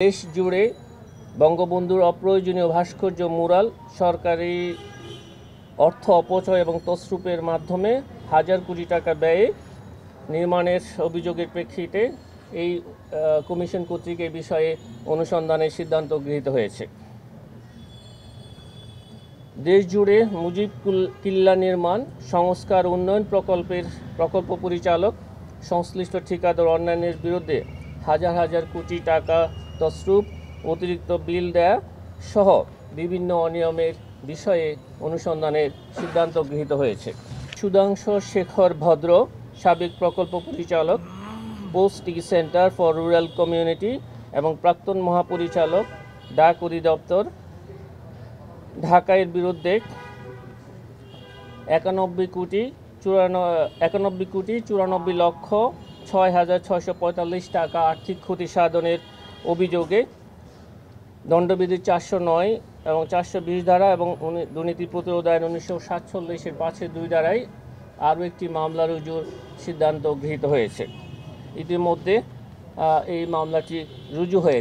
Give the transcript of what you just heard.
দেশ জুড়ে বঙ্গবন্ধুর অপ্রয়োজনীয় ভাস্কর্য মুরাল সরকারি অর্থ অপচয় এবং তছরূপের মাধ্যমে হাজার কোটি টাকা ব্যয়ে নির্মাণের অভিযোগের প্রেক্ষিতে এই কমিশন কর্তৃক এই বিষয়ে অনুসন্ধানের সিদ্ধান্ত গৃহীত হয়েছে। দেশ জুড়ে মুজিব কিল্লা নির্মাণ সংস্কার উন্নয়ন প্রকল্প পরিচালক সংশ্লিষ্ট ঠিকাদার অন্যান্যের বিরুদ্ধে হাজার হাজার কোটি টাকা তছরূপ অতিরিক্ত বিল দেয়া সহ বিভিন্ন অনিয়মের বিষয়ে অনুসন্ধানের সিদ্ধান্ত গৃহীত হয়েছে। সুধাংশু শেখর ভদ্র, সাবেক প্রকল্প পরিচালক, post centre for rural community এবং প্রাক্তন মহাপরিচালক, ডাক অধিদপ্তর, ঢাকার বিরুদ্ধে 91,94,06,645 টাকা আর্থিক ক্ষতি সাধনের অভিযোগে দণ্ডবিধি 409 এবং 420 ধারা এবং দুর্নীতি প্রতিরোধ আইন 1947-এর 5-2 ধারায় আরও একটি মামলা রুজুর সিদ্ধান্ত গৃহীত হয়েছে। ইতিমধ্যে এই মামলাটি রুজু হয়েছে।